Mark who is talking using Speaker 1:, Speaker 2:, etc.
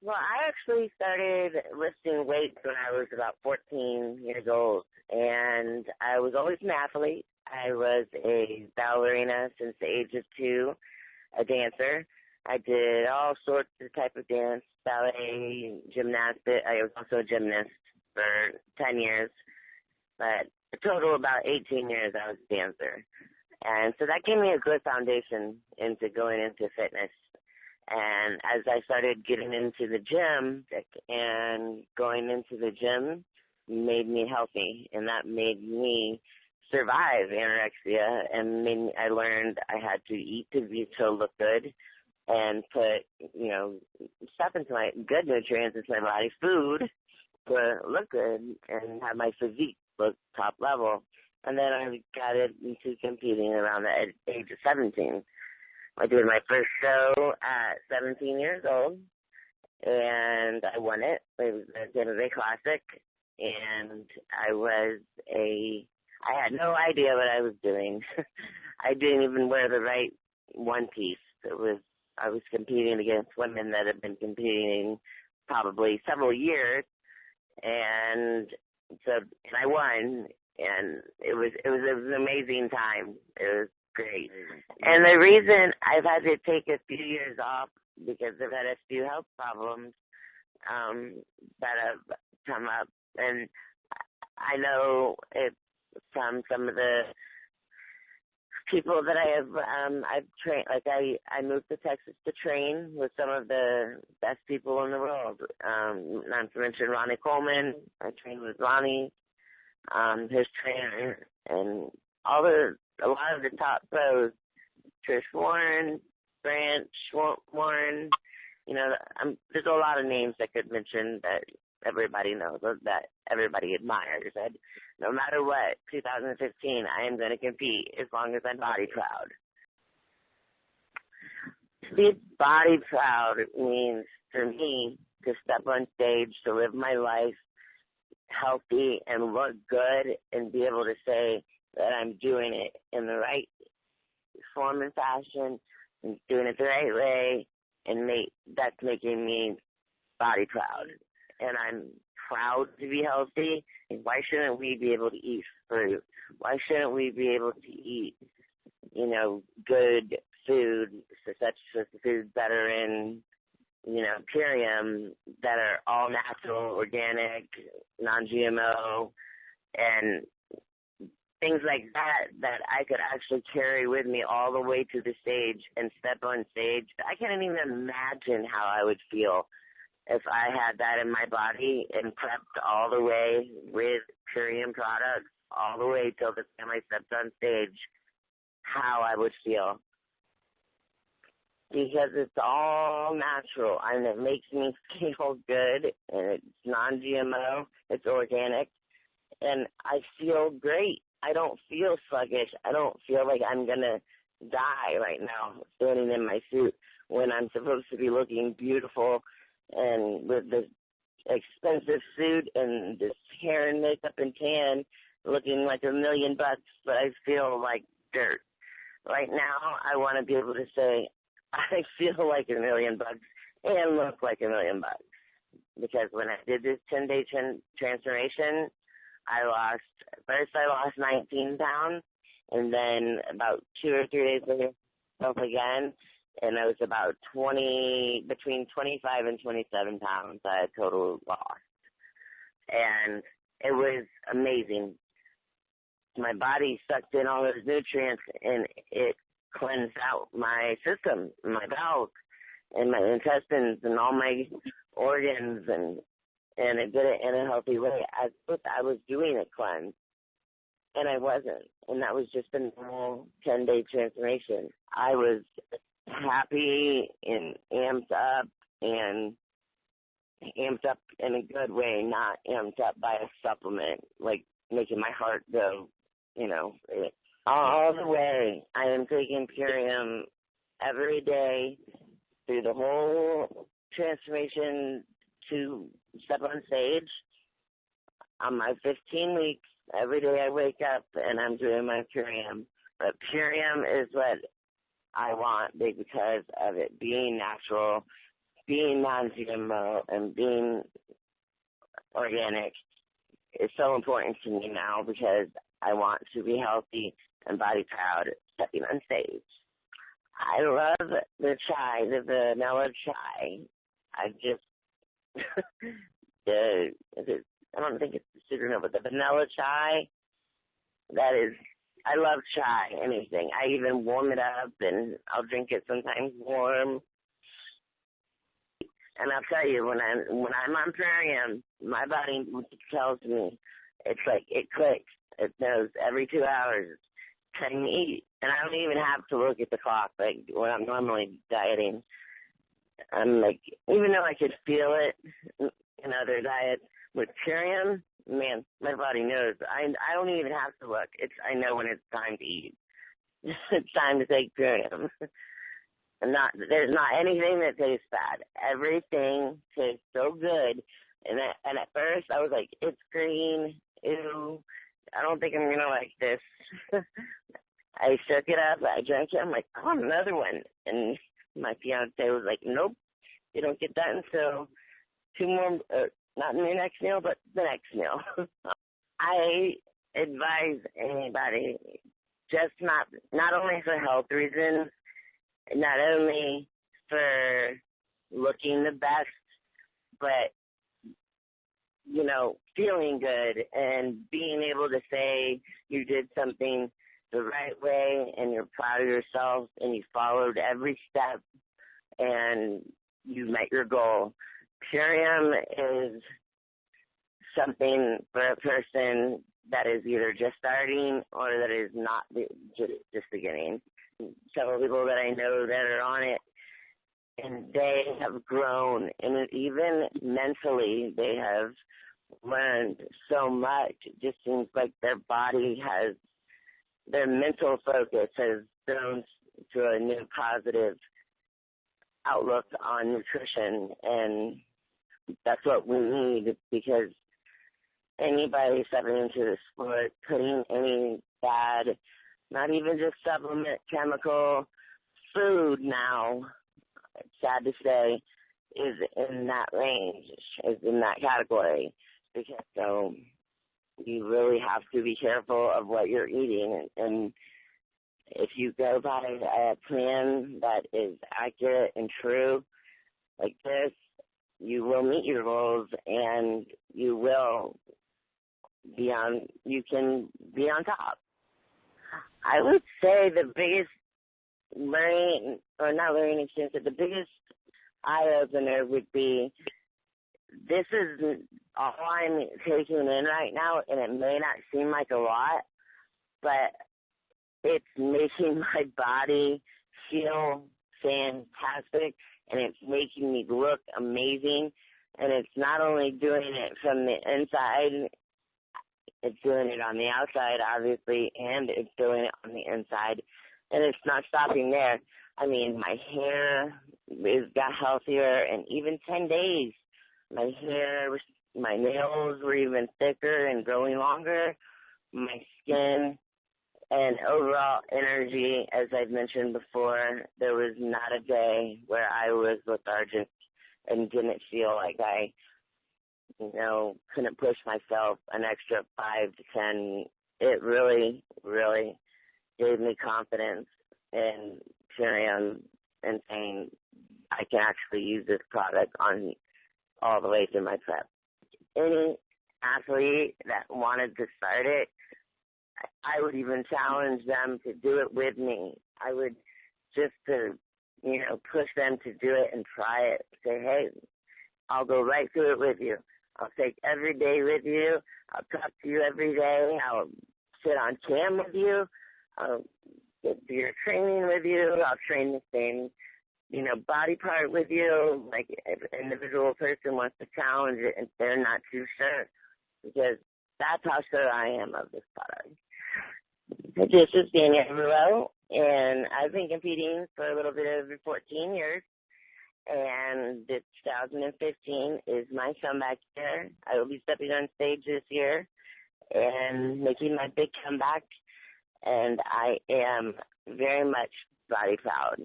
Speaker 1: Well, I actually started lifting weights when I was about 14 years old, and I was always an athlete. I was a ballerina since the age of 2, a dancer. I did all sorts of type of dance, ballet, gymnastics. I was also a gymnast for 10 years, but a total of about 18 years I was a dancer. And so that gave me a good foundation into going into fitness. And as I started getting into the gym and going into the gym made me healthy, and that made me survive anorexia, and I learned I had to eat to look good and put, stuff into my good nutrients into my body, food to look good and have my physique look top level. And then I got into competing around the age of 17. I did my first show at 17 years old, and I won it. It was the Tampa Bay Classic, and I had no idea what I was doing. I didn't even wear the right one piece. I was competing against women that had been competing probably several years, and I won, and it was an amazing time. It was great. And the reason I've had to take a few years off because I've had a few health problems that have come up, and I know it's from some of the people that I've trained. Like I moved to Texas to train with some of the best people in the world. Not to mention Ronnie Coleman. I trained with Ronnie, his trainer, and a lot of the top pros, Trish Warren, Branch Warren, there's a lot of names I could mention that everybody knows, that everybody admires. And no matter what, 2015, I am going to compete as long as I'm body proud. To be body proud means, for me, to step on stage, to live my life healthy and look good and be able to say that I'm doing it in the right form and fashion and doing it the right way, and that's making me body proud. And I'm proud to be healthy. And why shouldn't we be able to eat fruit? Why shouldn't we be able to eat, good food, such as the foods that are in, Purium, that are all natural, organic, non-GMO, and things like that I could actually carry with me all the way to the stage and step on stage. I can't even imagine how I would feel if I had that in my body and prepped all the way with Purium products all the way till the time I stepped on stage, how I would feel. Because it's all natural, and it makes me feel good, and it's non-GMO, it's organic, and I feel great. I don't feel sluggish. I don't feel like I'm going to die right now standing in my suit when I'm supposed to be looking beautiful and with this expensive suit and this hair and makeup and tan looking like $1 million, but I feel like dirt. Right now, I want to be able to say, I feel like $1 million and look like $1 million. Because when I did this 10-day transformation, I lost 19 pounds, and then about 2 or 3 days later, up again, and I was about between 25 and 27 pounds I had total lost. And it was amazing. My body sucked in all those nutrients, and it cleansed out my system, my bowels, and my intestines, and all my organs, and it did it in a healthy way. I was doing a cleanse, and I wasn't. And that was just a normal 10-day transformation. I was happy and amped up in a good way, not amped up by a supplement, like making my heart go, all the way. I am taking Purium every day through the whole transformation to step on stage. On my 15 weeks, every day I wake up and I'm doing my Purium. But Purium is what I want because of it being natural, being non-GMO and being organic is so important to me now because I want to be healthy and body proud stepping on stage. I love the chai, the vanilla chai. I just, I don't think it's the sugar, no, but the vanilla chai, I love chai, anything. I even warm it up and I'll drink it sometimes warm. And I'll tell you, when I'm on Purium, my body tells me, it's like it clicks. It knows every 2 hours it's time to eat. And I don't even have to look at the clock like when I'm normally dieting. I'm like, even though I could feel it in other diets, with Purium, man, my body knows. I don't even have to look. I know when it's time to eat. It's time to take Purium. There's not anything that tastes bad. Everything tastes so good. And at first I was like, it's green. Ew. I don't think I'm gonna like this. I shook it up. I drank it. I'm like, I want another one. And my fiance was like, nope, you don't get that until 2 more. Not in your next meal, but the next meal. I advise anybody, just not only for health reasons, not only for looking the best, but, feeling good and being able to say you did something the right way and you're proud of yourself and you followed every step and you met your goal. Purium is something for a person that is either just starting or that is not just beginning. Several people that I know that are on it, and they have grown, and even mentally they have learned so much. It just seems like their mental focus has grown to a new positive outlook on nutrition, and that's what we need, because anybody stepping into the sport, putting any bad, not even just supplement, chemical, food now, it's sad to say, is in that range, is in that category. Because so you really have to be careful of what you're eating, and if you go by a plan that is accurate and true like this, you will meet your goals and you can be on top. I would say the biggest experience, the biggest eye-opener would be, this is all I'm taking in right now, and it may not seem like a lot, but it's making my body feel fantastic, and it's making me look amazing, and it's not only doing it from the inside, it's doing it on the outside, obviously, and it's doing it on the inside, and it's not stopping there. I mean, my hair got healthier, and even 10 days, my nails were even thicker and growing longer, my skin, and overall energy, as I've mentioned before, there was not a day where I was lethargic and didn't feel like I, couldn't push myself an extra 5 to 10. It really, really gave me confidence in Purium and saying I can actually use this product on all the way through my prep. Any athlete that wanted to start it, I would even challenge them to do it with me. I would just to, push them to do it and try it. Say, hey, I'll go right through it with you. I'll take every day with you. I'll talk to you every day. I'll sit on cam with you. I'll do your training with you. I'll train the same, body part with you. Like if an individual person wants to challenge it and they're not too sure, because that's how sure I am of this product. This is Danielle Rouleau, and I've been competing for a little bit over 14 years, and 2015 is my comeback year. I will be stepping on stage this year and making my big comeback, and I am very much body proud.